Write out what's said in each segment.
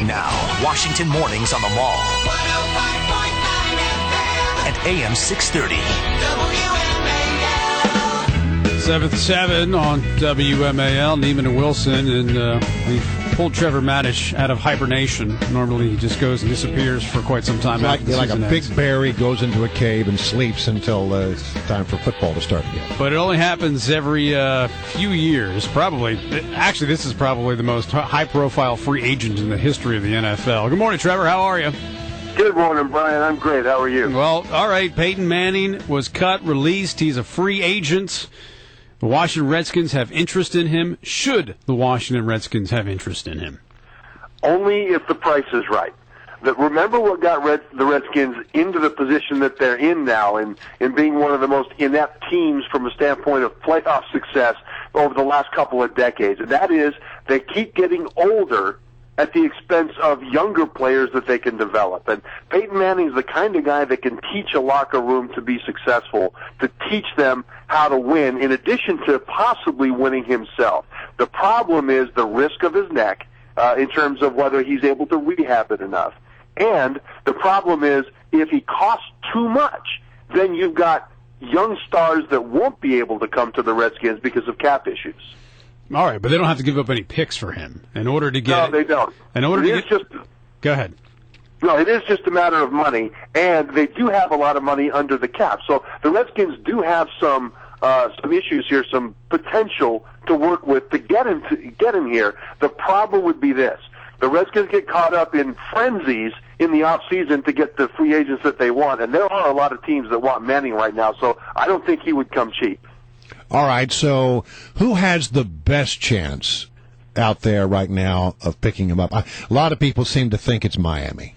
Now, Washington Mornings on the Mall. At AM 630. WMAL. 7th on WMAL, Neiman and Wilson, and we pulled Trevor Matich out of hibernation. Normally he just goes and disappears for quite some time. Like a big bear, he goes into a cave and sleeps until it's time for football to start again. But it only happens every few years, probably. Actually, this is probably the most high-profile free agent in the history of the NFL. Good morning, Trevor. How are you? Good morning, Brian. I'm great. How are you? Well, all right. Peyton Manning was cut, released. He's a free agent. The Washington Redskins have interest in him. Should the Washington Redskins have interest in him? Only if the price is right. Remember what got the Redskins into the position that they're in now, in being one of the most inept teams from a standpoint of playoff success over the last couple of decades. And that is, they keep getting older at the expense of younger players that they can develop. And Peyton Manning's the kind of guy that can teach a locker room to be successful, to teach them how to win, in addition to possibly winning himself. The problem is the risk of his neck, in terms of whether he's able to rehab it enough. And the problem is, if he costs too much, then you've got young stars that won't be able to come to the Redskins because of cap issues. All right, but they don't have to give up any picks for him in order to get. No, they don't. Go ahead. No, it is just a matter of money, and they do have a lot of money under the cap. So the Redskins do have some issues here, some potential to work with to get him here. The problem would be this: the Redskins get caught up in frenzies in the off season to get the free agents that they want, and there are a lot of teams that want Manning right now. So I don't think he would come cheap. All right, so who has the best chance out there right now of picking him up? A lot of people seem to think it's Miami.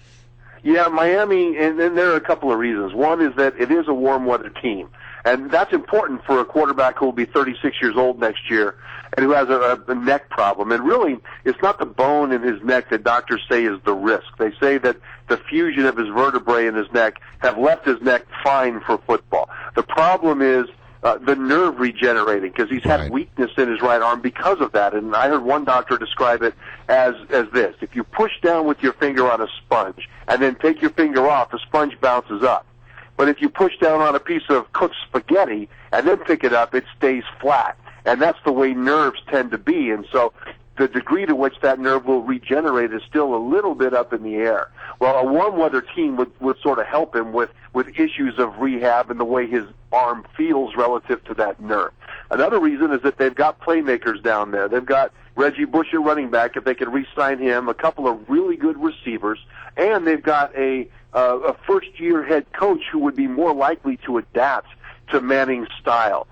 Yeah, Miami, and there are a couple of reasons. One is that it is a warm weather team, and that's important for a quarterback who will be 36 years old next year and who has a neck problem. And really, it's not the bone in his neck that doctors say is the risk. They say that the fusion of his vertebrae in his neck have left his neck fine for football. The problem is the nerve regenerating, because he's had weakness in his right arm because of that. And I heard one doctor describe it as this: if you push down with your finger on a sponge and then take your finger off, the sponge bounces up. But if you push down on a piece of cooked spaghetti and then pick it up, it stays flat. And that's the way nerves tend to be. And so the degree to which that nerve will regenerate is still a little bit up in the air. Well, a warm weather team would sort of help him with issues of rehab and the way his arm feels relative to that nerve. Another reason is that they've got playmakers down there. They've got Reggie Bush at running back, if they could re-sign him, a couple of really good receivers, and they've got a first-year head coach who would be more likely to adapt to Manning's style.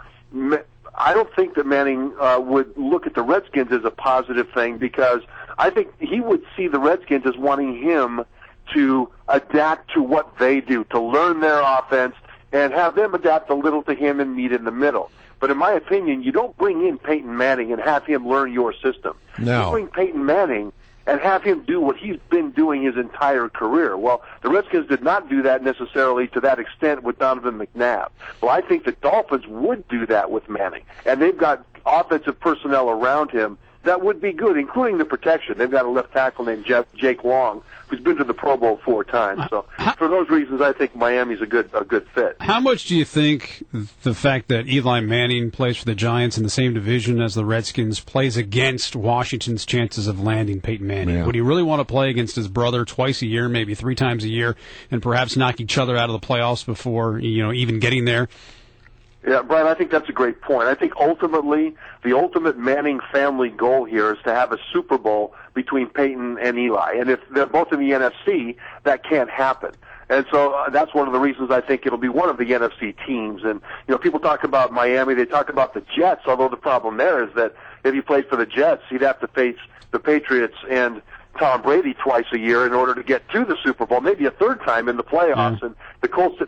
I don't think that Manning would look at the Redskins as a positive thing, because I think he would see the Redskins as wanting him to adapt to what they do, to learn their offense, and have them adapt a little to him and meet in the middle. But in my opinion, you don't bring in Peyton Manning and have him learn your system. No. You bring Peyton Manning and have him do what he's been doing his entire career. Well, the Redskins did not do that necessarily to that extent with Donovan McNabb. Well, I think the Dolphins would do that with Manning, and they've got offensive personnel around him that would be good, including the protection. They've got a left tackle named Jake Long, who's been to the Pro Bowl 4 times. So for those reasons, I think Miami's a good fit. How much do you think the fact that Eli Manning plays for the Giants in the same division as the Redskins plays against Washington's chances of landing Peyton Manning? Yeah. Would he really want to play against his brother twice a year, maybe 3 times a year, and perhaps knock each other out of the playoffs before even getting there? Yeah, Brian, I think that's a great point. I think ultimately, the ultimate Manning family goal here is to have a Super Bowl between Peyton and Eli. And if they're both in the NFC, that can't happen. And so that's one of the reasons I think it'll be one of the NFC teams. And, people talk about Miami, they talk about the Jets, although the problem there is that if he played for the Jets, he'd have to face the Patriots and Tom Brady twice a year in order to get to the Super Bowl, maybe a third time in the playoffs. And the Colts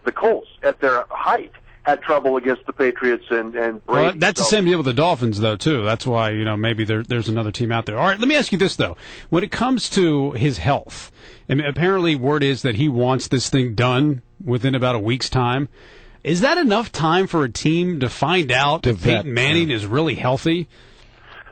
at their height had trouble against the Patriots and Brady. Well, that's the same deal with the Dolphins, though, too. That's why, maybe there's another team out there. All right, let me ask you this, though. When it comes to his health, and apparently word is that he wants this thing done within about a week's time. Is that enough time for a team to find out if Peyton Manning is really healthy?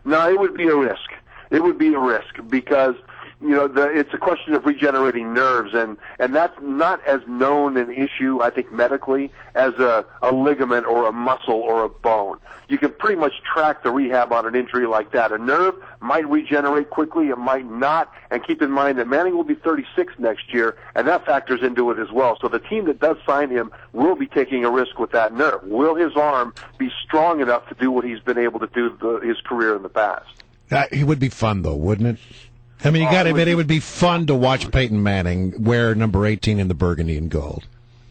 No, it would be a risk. It would be a risk because it's a question of regenerating nerves, and that's not as known an issue, I think, medically as a ligament or a muscle or a bone. You can pretty much track the rehab on an injury like that. A nerve might regenerate quickly, it might not, and keep in mind that Manning will be 36 next year, and that factors into it as well. So the team that does sign him will be taking a risk with that nerve. Will his arm be strong enough to do what he's been able to do his career in the past? It would be fun, though, wouldn't it? I mean, you got to admit, it would be fun to watch Peyton Manning wear number 18 in the burgundy and gold.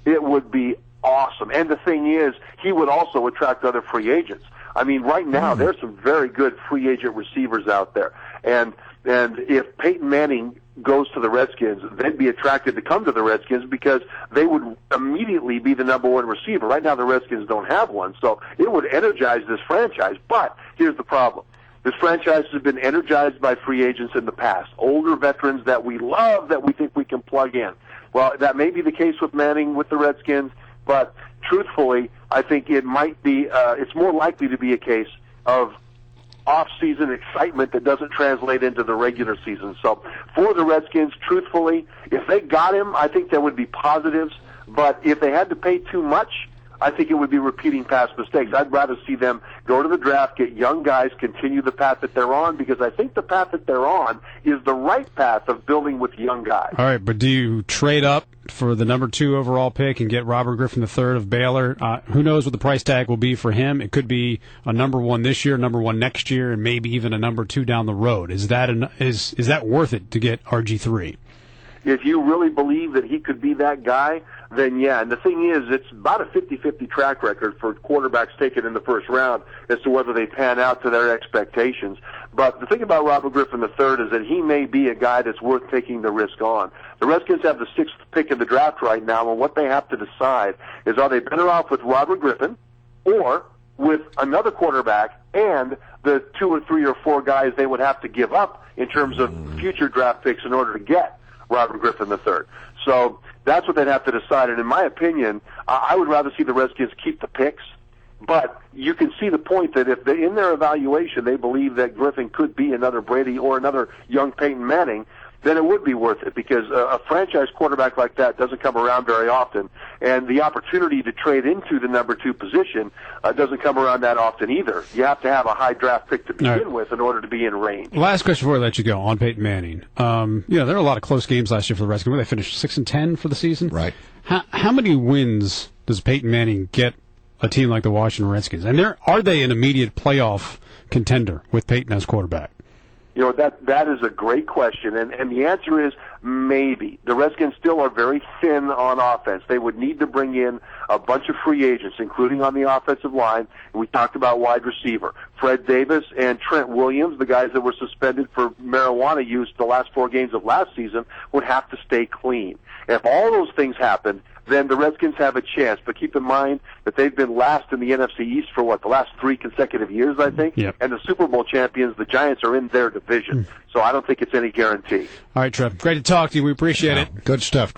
It would be awesome. And the thing is, he would also attract other free agents. I mean, right now, there's some very good free agent receivers out there. And if Peyton Manning goes to the Redskins, they'd be attracted to come to the Redskins because they would immediately be the number one receiver. Right now, the Redskins don't have one, so it would energize this franchise. But here's the problem. This franchise has been energized by free agents in the past, older veterans that we love, that we think we can plug in. Well, that may be the case with Manning with the Redskins, but truthfully, I think it might be, it's more likely to be a case of off-season excitement that doesn't translate into the regular season. So for the Redskins, truthfully, if they got him, I think there would be positives, but if they had to pay too much, I think it would be repeating past mistakes. I'd rather see them go to the draft, get young guys, continue the path that they're on, because I think the path that they're on is the right path of building with young guys. All right, but do you trade up for the number 2 overall pick and get Robert Griffin III of Baylor? Who knows what the price tag will be for him? It could be a number 1 this year, number 1 next year, and maybe even a number 2 down the road. Is that is that worth it to get RG3? If you really believe that he could be that guy, then yeah. And the thing is, it's about a 50-50 track record for quarterbacks taken in the first round as to whether they pan out to their expectations. But the thing about Robert Griffin III is that he may be a guy that's worth taking the risk on. The Redskins have the 6th pick in the draft right now, and what they have to decide is, are they better off with Robert Griffin or with another quarterback and the 2 or 3 or 4 guys they would have to give up in terms of future draft picks in order to get Robert Griffin III. So that's what they'd have to decide. And in my opinion, I would rather see the Redskins keep the picks. But you can see the point that if they, in their evaluation they believe that Griffin could be another Brady or another young Peyton Manning, then it would be worth it, because a franchise quarterback like that doesn't come around very often, and the opportunity to trade into the number 2 position doesn't come around that often either. You have to have a high draft pick to begin with in order to be in range. Last question before I let you go on Peyton Manning. There were a lot of close games last year for the Redskins. They finished 6-10 for the season. Right. How many wins does Peyton Manning get a team like the Washington Redskins? And are they an immediate playoff contender with Peyton as quarterback? That is a great question, and the answer is maybe. The Redskins still are very thin on offense. They would need to bring in a bunch of free agents, including on the offensive line. We talked about wide receiver. Fred Davis and Trent Williams, the guys that were suspended for marijuana use the last 4 games of last season, would have to stay clean. If all those things happen, then the Redskins have a chance. But keep in mind that they've been last in the NFC East for, the last 3 consecutive years, I think? Yep. And the Super Bowl champions, the Giants, are in their division. So I don't think it's any guarantee. All right, Trev. Great to talk to you. We appreciate it. Good stuff.